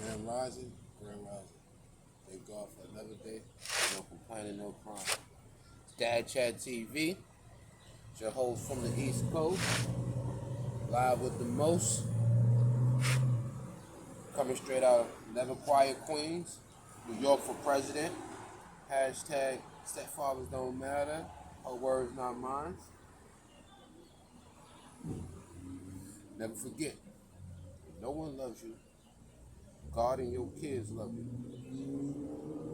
Grand Rising, Grand Rising. Thank God for another day. No complaining, no crying. It's Dad Chat TV. It's your host from the East Coast. Live with the most. Coming straight out of Never Quiet Queens. New York for president. Hashtag stepfathers don't matter. Her words, not mine. Never forget, if no one loves you, God and your kids love you.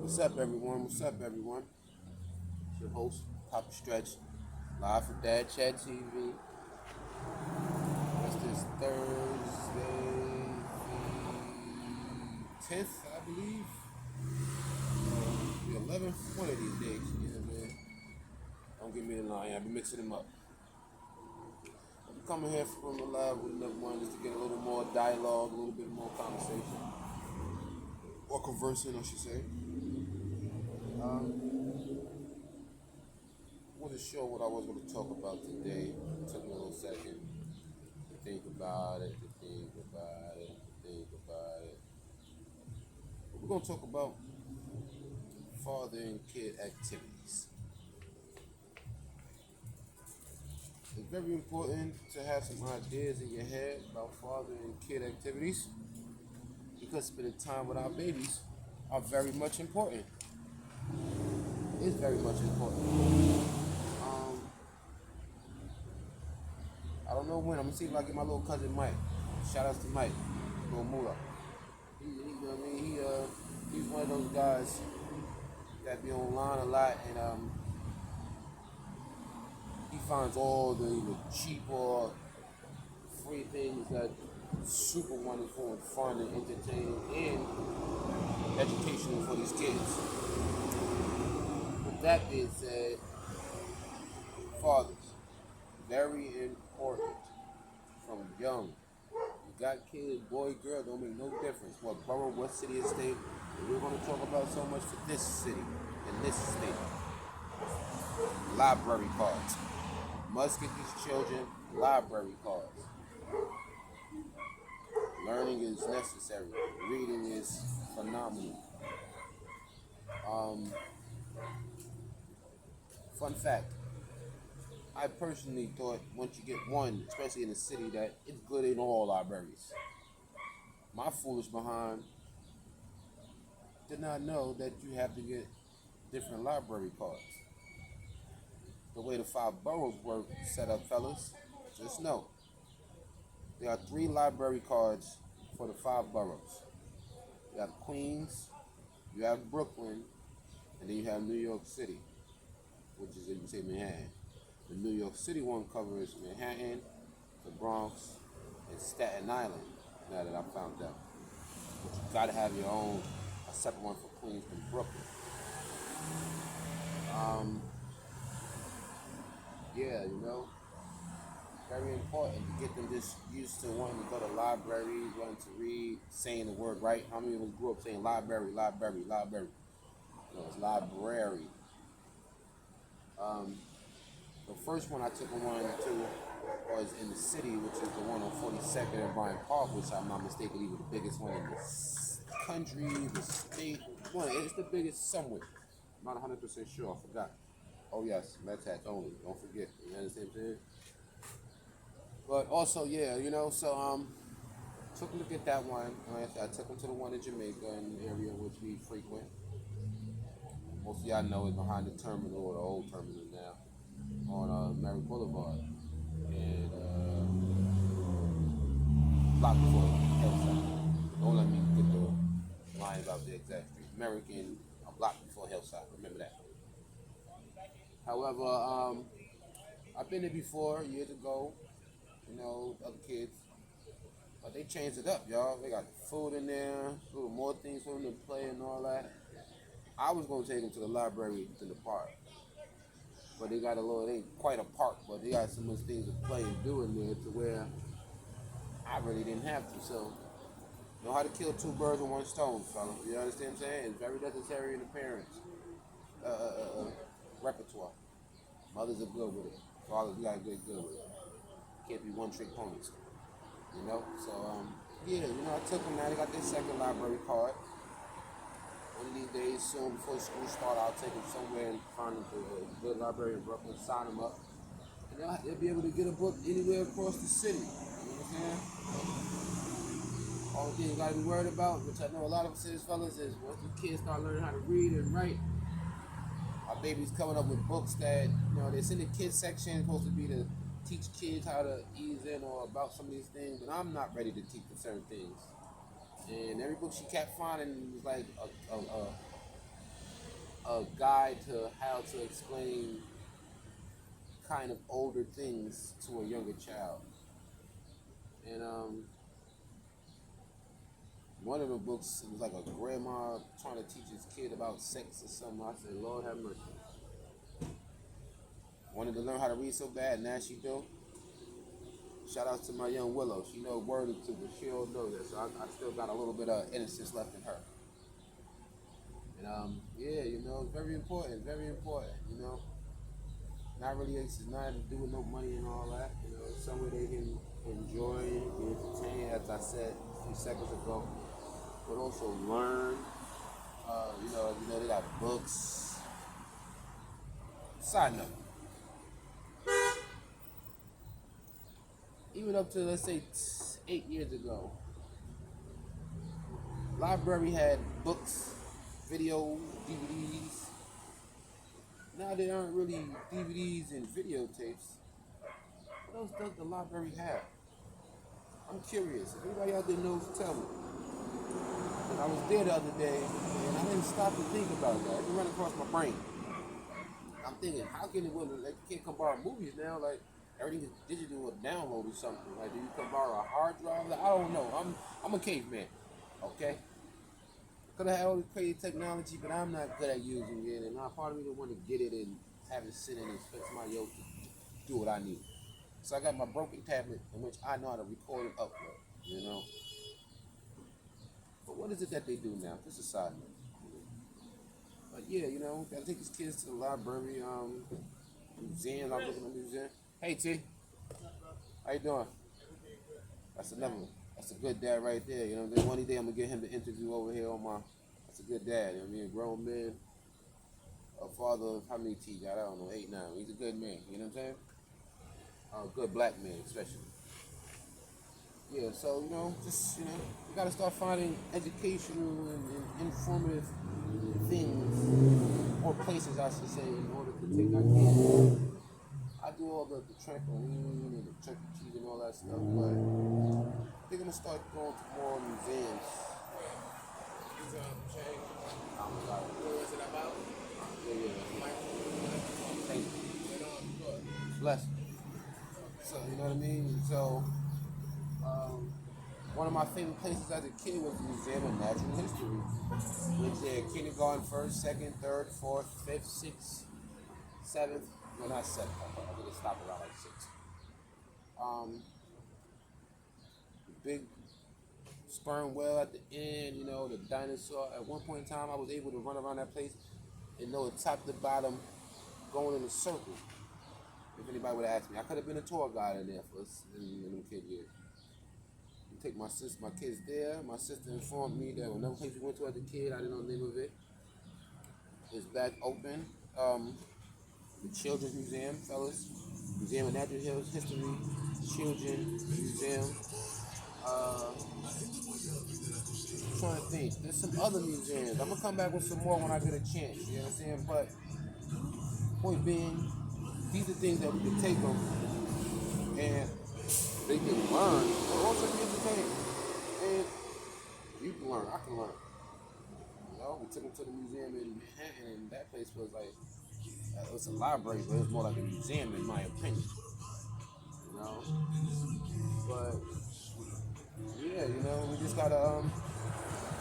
What's up, everyone? What's up, everyone? It's your host, Papa Stretch, live for Dad Chat TV. What's this, Thursday, the 10th, I believe? The 11th, one of these days. Yeah, man. Don't give me the line. I've been mixing them up. I'm coming here from the live with another one just to get a little more dialogue, a little bit more conversation. Or conversing, I should say. I wasn't sure what I was going to talk about today. It took me a little second to think about it. But we're going to talk about father and kid activities. It's very important to have some ideas in your head about father and kid activities because spending time with our babies are very much important. It's very much important. I don't know when. I'm gonna see if I get my little cousin Mike. Shout outs to Mike, little Moolah. You know what I mean? He's one of those guys that be online a lot, and he finds all the cheap or free things that super wonderful and fun and entertaining and educational for these kids. With that being said, fathers, very important from young. You got kids, boy, girl, don't make no difference. What borough, what city or state. We're going to talk about so much for this city and this state. Library cards. Must get these children library cards. Learning is necessary. Reading is phenomenal. Fun fact. I personally thought once you get one, especially in the city, that it's good in all libraries. My foolish behind did not know that you have to get different library cards. The way the 5 boroughs work set up, fellas, just know there are 3 library cards for the 5 boroughs. You have Queens, you have Brooklyn, and then you have New York City, which is, you can say, Manhattan. The New York City one covers Manhattan, the Bronx, and Staten Island, now that I found out. But you gotta have your own, a separate one for Queens and Brooklyn. Yeah, very important to get them just used to wanting to go to libraries, wanting to read, saying the word right. How many of us grew up saying library? It's library. The first one I took them on to was in the city, which is the one on 42nd and Bryant Park, which I'm not mistaken, even the biggest one in the country, the state. One, it's the biggest somewhere. I'm not 100% sure. I forgot. Oh yes, Mets hats only. Don't forget. You understand what I'm saying? But also, yeah, so took a look at that one. I took them to the one in Jamaica, in the area which we frequent. Most of y'all know it behind the terminal, or the old terminal now, on Merrick Boulevard. And block before Hillside. Don't let me get the line about the exact street. American, a block before Hillside. Remember that. However, I've been there before years ago. Other kids, but they changed it up, y'all. They got food in there, a little more things for them to play and all that. I was gonna take them to the library to the park, but they got it ain't quite a park, but they got so much things to play and do in there to where I really didn't have to. So, know how to kill 2 birds with 1 stone, fella. You understand what I'm saying? It's very necessary in the parents' repertoire. Mothers are good with it. Fathers, we gotta get good with it. Can't be one-trick ponies. So yeah, I took them now. They got their second library card. One of these days, soon before school start, I'll take them somewhere and find a good library in Brooklyn, sign them up, and they'll be able to get a book anywhere across the city. You know what I'm saying? Only thing you gotta be worried about, which I know a lot of us fellas, is once the kids start learning how to read and write, our baby's coming up with books that, that's in the kids section, supposed to be to teach kids how to ease in or about some of these things, but I'm not ready to teach them certain things. And every book she kept finding was like a guide to how to explain kind of older things to a younger child. And one of the books, it was like a grandma trying to teach his kid about sex or something. I said, Lord have mercy. Wanted to learn how to read so bad, now she do. Shout out to my young Willow. She know a word or two, but she don't know that. So I still got a little bit of innocence left in her. And yeah, it's very important, very important, Not really, it's not to do with no money and all that. Somewhere they can enjoy, be entertained, as I said a few seconds ago, but also learn. They got books. Side note. Even up to, let's say, 8 years ago, library had books, video, DVDs. Now there aren't really DVDs and videotapes. What else does the library have? I'm curious. If anybody out there knows, tell me. And I was there the other day, and I didn't stop to think about that. It ran across my brain. I'm thinking, how can it, like, you can't come borrow movies now? Like, everything is digital or download or something. Like, do you come borrow a hard drive? Like, I don't know. I'm a caveman. Okay? Could have had all this crazy technology, but I'm not good at using it, and part of me don't want to get it and have it sit in and expect somebody else to do what I need. So I got my broken tablet in which I know how to record and upload, But what is it that they do now? Just a side note. But yeah, gotta take these kids to the library, museums. I'm looking at the museum. Hey T, how you doing? That's another one. That's a good dad right there. Then one day I'm gonna get him to interview over here on my. That's a good dad. A grown man, a father of how many T got? I don't know, 8, 9. He's a good man. You know what I'm saying? A good black man, especially. Yeah. So you gotta start finding educational and informative things or places, I should say, in order to take our kids. I do all the trampoline and the Chuck E. Cheese and all that stuff, but they're gonna start going to more museums. I'm sorry. What was it about? Yeah. Thank you. Bless you. So, you know what I mean? So, one of my favorite places as a kid was the Museum of Natural History. Which there kindergarten, 1st, 2nd, 3rd, 4th, 5th, 6th, 7th. No, not 7th. I think it stopped around like 6. Big sperm whale at the end, the dinosaur. At one point in time, I was able to run around that place and know the top to bottom going in a circle. If anybody would have asked me, I could have been a tour guide in there for us in them kid years. Take my kids there. My sister informed me that another place we went to as a kid, I didn't know the name of it, is back open. The Children's Museum, fellas. Museum of Natural History, Children's Museum. I'm trying to think. There's some other museums. I'm gonna come back with some more when I get a chance. You know what I'm saying? But point being, these are things that we can take them and they can learn, but also be entertained. And you can learn, I can learn. We took them to the museum in Manhattan, and that place was like, it was a library, but it was more like a museum in my opinion. But yeah, we just gotta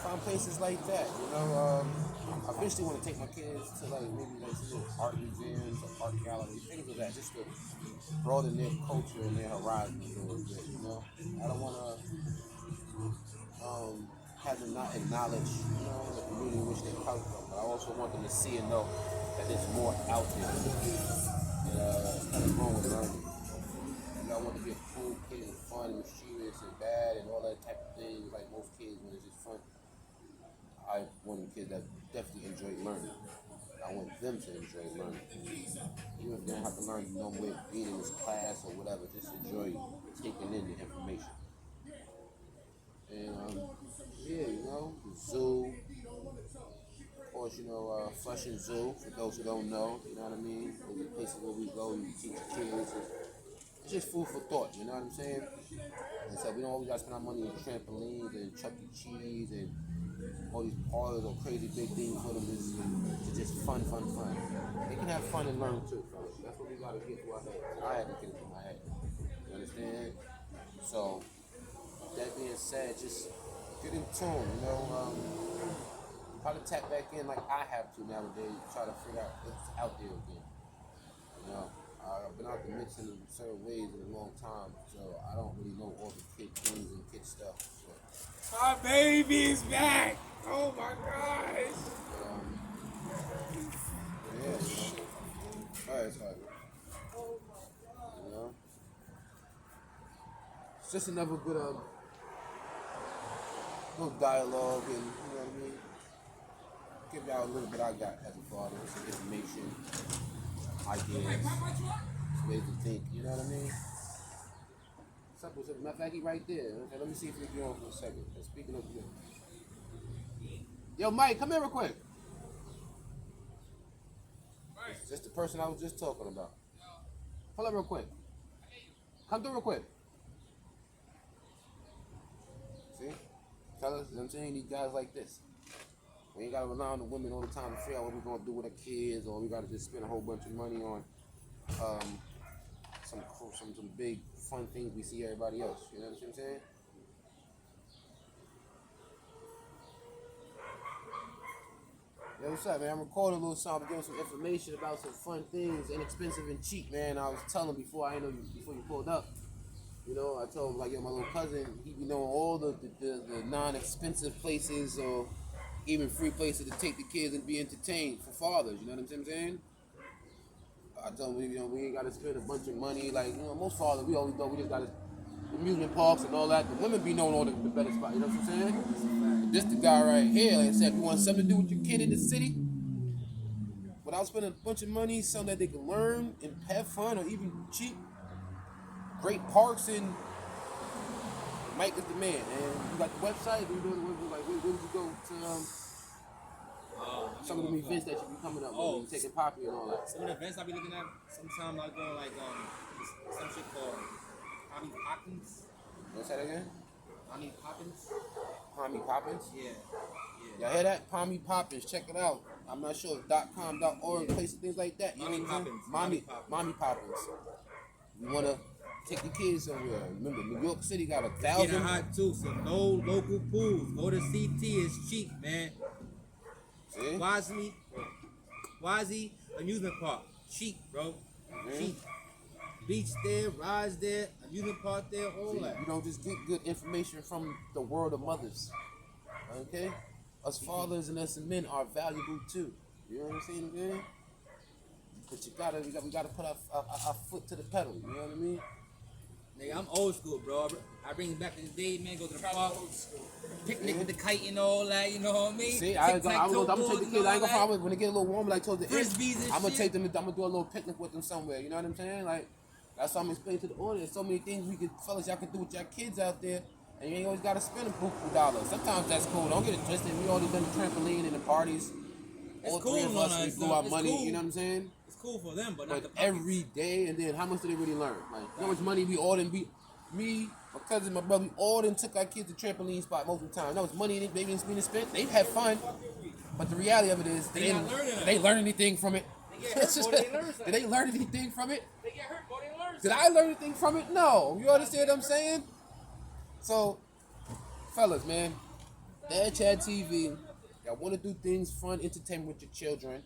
find places like that. I eventually want to take my kids to maybe some little art museums or art galleries, things of that, just to broaden their culture and their horizons a little bit. I don't want to have them not acknowledge, the community in which they come from, but I also want them to see and know that there's more out there. And it's kind of wrong with learning. I want to be a cool kid and fun and mischievous and bad and all that type of thing. Like most kids, when it's just fun, I want kids that definitely enjoy learning. I want them to enjoy learning. Even if they don't have to learn no way of being in this class or whatever, just enjoy taking in the information. And yeah, the zoo. Of course, Flushing Zoo, for those who don't know, you know what I mean? Those are places where we go, you teach kids. It's just food for thought, you know what I'm saying? And so we don't always got to spend our money on trampolines and Chuck E. Cheese and all these parties or crazy big things for them. It's just fun. They can have fun and learn too. That's what we got to get to our head. I had to get it to my head. You understand? So, that being said, just get in tune, Try to tap back in like I have to nowadays. Try to figure out what's out there again. I've been out the mix in certain ways in a long time, so I don't really know all the kid things and kid stuff. So. My baby's back! Oh my gosh! Alright, it's hard. It's just another good little dialogue and, you know what I mean? Give y'all a little bit I got as a father, some information, ideas, ways to think, you know what I mean? Simple. Matter of fact, he right there. Okay, let me see if we can on for a second. Speaking of you. Yo, Mike, come here real quick. It's just the person I was just talking about. Hold up real quick. Come through real quick. See? Fellas, you know what I'm saying? These guys like this. We ain't gotta rely on the women all the time to figure out what we're gonna do with our kids, or we gotta just spend a whole bunch of money on some big fun things we see everybody else. You know what I'm saying? Yo, what's up, man? I'm recording a little something, giving some information about some fun things, inexpensive and cheap, man. I was telling before you pulled up. I told him, like, yo, my little cousin, he be knowing all the non-expensive places or even free places to take the kids and be entertained for fathers. You know what I'm saying? I told him, we ain't got to spend a bunch of money. Like, most fathers, we always thought we just got to amusement parks and all that. The women be knowing all the better spots. You know what I'm saying? This the guy right here. Like I said, if you want something to do with your kid in the city, without spending a bunch of money, something that they can learn and have fun or even cheap, great parks and Mike is the man. And you got the website. Where would you go to? Some of the events that you be coming up with, you taking Poppy and all that. Some of the events I be looking at, sometimes I go some shit called Pommy Poppins. What's that again? Pommy Poppins. Pommy Poppins? Yeah. Y'all hear that? Pommy Poppins. Check it out. I'm not sure if .com, .org, places, things like that. Mommy Poppins. Mommy Poppins. You want to take the kids somewhere. Remember, New York City got 1,000. Getting hot too, so no local pools. Go to CT, it's cheap, man. See? Wazi amusement park. Cheap, bro. Cheap. Beach there, rides there, amusement park there, all that. You don't just get good information from the world of mothers. Okay? Us fathers and us men are valuable too. You know what I'm saying, man? But we gotta put our foot to the pedal, you know what I mean? Nigga, I'm old school, bro. I bring it back in the day, man. Go to the park, picnic with the kite and all that. You know what I mean? See, I'm gonna take the kids. I ain't gonna find when they get a little warm, like towards the end. Frisbees and I'm gonna shit. take them. I'm gonna do a little picnic with them somewhere. You know what I'm saying? Like that's what I'm explaining to the audience. So many things y'all can do with your kids out there, and you ain't always gotta spend a buku dollars. Sometimes that's cool. Don't get it twisted. We already done the trampoline and the parties. All cool three of us, we blew our money. cool. You know what I'm saying? It's cool for them, but not the But puppies. every day, and then how much do they really learn? Like how much money we all done be. Me, my cousin, my brother, we all done took our kids to trampoline spot multiple times. That was money they didn't spend. They had fun, but the reality of it is they didn't learn anything from it. They get hurt, boy, they learn something. Did they learn anything from it? They get hurt, boy, they learn Did I learn anything from it? No. You understand what I'm saying? So, fellas, man, Dad Chad TV. Y'all want to do things fun, entertainment with your children?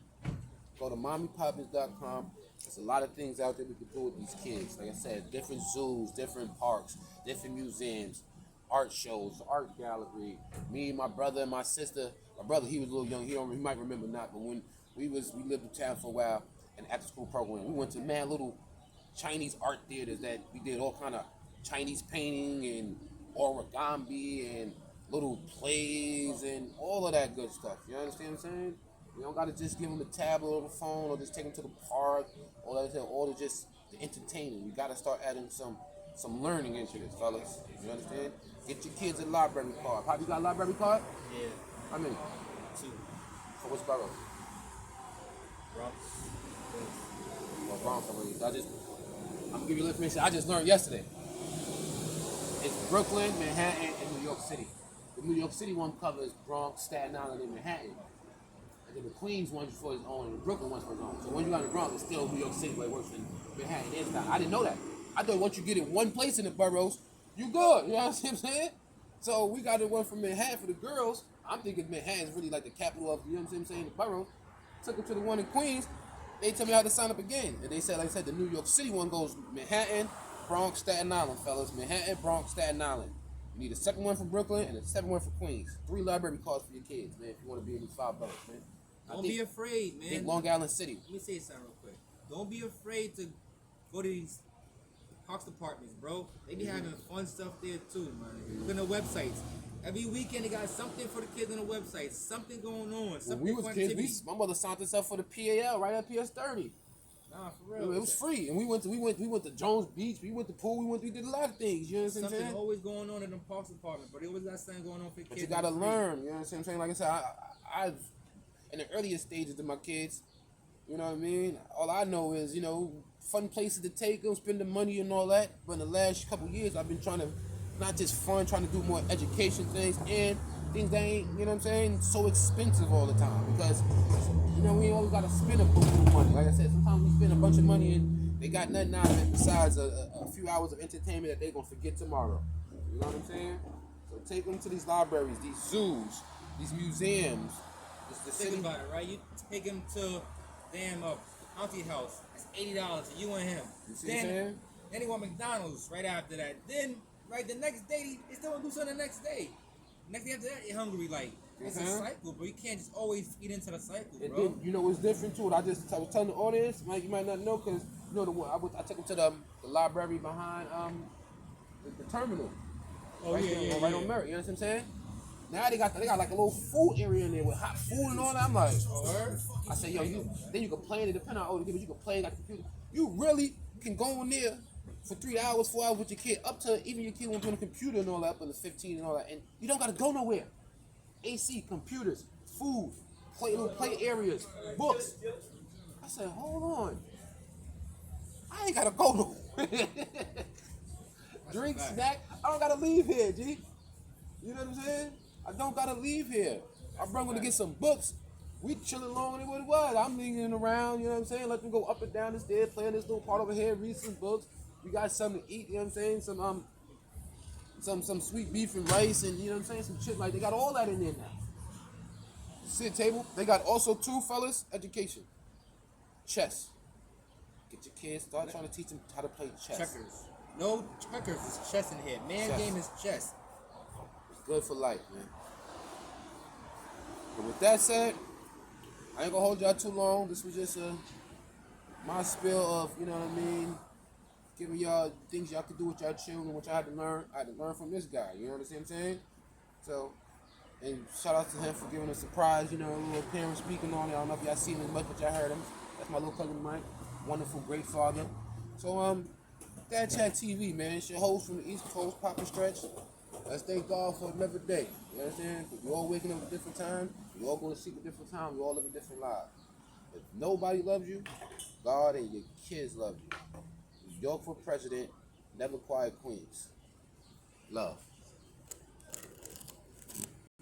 Go to mommypoppins.com. There's a lot of things out there we can do with these kids. Like I said, different zoos, different parks, different museums, art shows, art gallery. Me, my brother, and my sister. My brother, he was a little young. He might remember not, but when we lived in town for a while, an after school program. We went to little Chinese art theaters that we did all kind of Chinese painting and origami and little plays and all of that good stuff. You understand what I'm saying? You don't gotta just give them the tablet or the phone or just take them to the park or that, or just the entertainment. We gotta start adding some learning into this, fellas. You understand? Get your kids a library card. Pop, you got a library card? Yeah. How many? 2. For which borough? Bronx. Well, Bronx, I'm gonna give you information I just learned yesterday. It's Brooklyn, Manhattan, and New York City. The New York City one covers Bronx, Staten Island, and Manhattan. And then the Queens one's for its own, and the Brooklyn one's for its own. So when you got in the Bronx, it's still New York City, but it works in Manhattan and Staten. I didn't know that. I thought once you get in one place in the boroughs, you good. You know what I'm saying? So we got the one from Manhattan for the girls. I'm thinking Manhattan's really like the capital of, you know what I'm saying, the boroughs. Took them to the one in Queens. They told me how to sign up again. And they said, like I said, the New York City one goes Manhattan, Bronx, Staten Island, fellas. Manhattan, Bronx, Staten Island. You need a second one for Brooklyn and a second one for Queens. 3 library cards for your kids, man, if you want to be in these 5 boroughs, man. Don't be afraid, man. I think Long Island City. Let me say something real quick. Don't be afraid to go to these Parks departments, bro. They be having fun stuff there too, man. Look on the websites. Every weekend they got something for the kids on the website. Something going on. When Something we was fun kids, activity. my mother signed us up for the PAL right at PS30. Nah, for real. It was free, and we went to Jones Beach. We went to pool. We did a lot of things. You know what I'm Something saying? always going on in the Parks department, but they always got something going on for the But kids. you gotta It's free. learn. You know what I'm saying? Like I said, I've in the earlier stages of my kids. You know what I mean? All I know is, you know, fun places to take them, spend the money and all that. But in the last couple of years, I've been trying to, not just fun, trying to do more education things and things that ain't, you know what I'm saying, so expensive all the time. Because, you know, we ain't always got to spend a book of money. Like I said, sometimes we spend a bunch of money and they got nothing out of it besides a few hours of entertainment that they're going to forget tomorrow. You know what I'm saying? So take them to these libraries, these zoos, these museums. The Think city. about it, right? You take him to damn Auntie house. That's $80 for you and him. You see what I'm saying? Then he want McDonald's right after that. Then right the next day they still want to do something the next day. Next day after that you're hungry. Like it's a cycle, bro. You can't just always feed into the cycle, And bro. then, you know what's different too? I was telling the audience, you might not know, because you know I took them to the library behind the terminal. Oh right yeah, there, yeah, right yeah. on Merritt. You know what I'm saying? Now they got like a little food area in there with hot food and all that. I'm like, I said, yo, you can play in it, depending on how old you get, but you can play like computer. You really can go in there for 3 hours, 4 hours with your kid, up to even your kid won't be on the computer and all that, up in the 15 and all that, and you don't gotta go nowhere. AC, computers, food, little play areas, books. I said, hold on. I ain't gotta go nowhere. Drink, snack. I don't gotta leave here, G. You know what I'm saying? I don't gotta leave here. I brought them to get some books. We chilling longer than what it was. I'm lingering around, you know what I'm saying? Let them go up and down the stairs, play in this little part over here, read some books. We got something to eat, you know what I'm saying? Some sweet beef and rice and, you know what I'm saying? Some shit, like they got all that in there now. Sit table. They got also too, fellas, education. Chess. Get your kids, start trying to teach them how to play chess. Checkers. No checkers. It's chess in here. Man Chess. game is chess. It's good for life, man. But with that said, I ain't gonna hold y'all too long. This was just my spill of, you know what I mean, giving y'all things y'all could do with y'all children, which I had to learn. I had to learn from this guy. You know what I'm saying? So, and shout out to him for giving a surprise, you know, a little parent speaking on it. I don't know if y'all seen him as much, but y'all heard him. That's my little cousin Mike. Wonderful, great father. So, Dad Chat TV, man. It's your host from the East Coast, Papa Stretch. Let's thank God for another day. You understand? We all waking up at different times. We all going to sleep at different times. We all living different lives. If nobody loves you, God and your kids love you. New York for president, never quiet Queens. Love.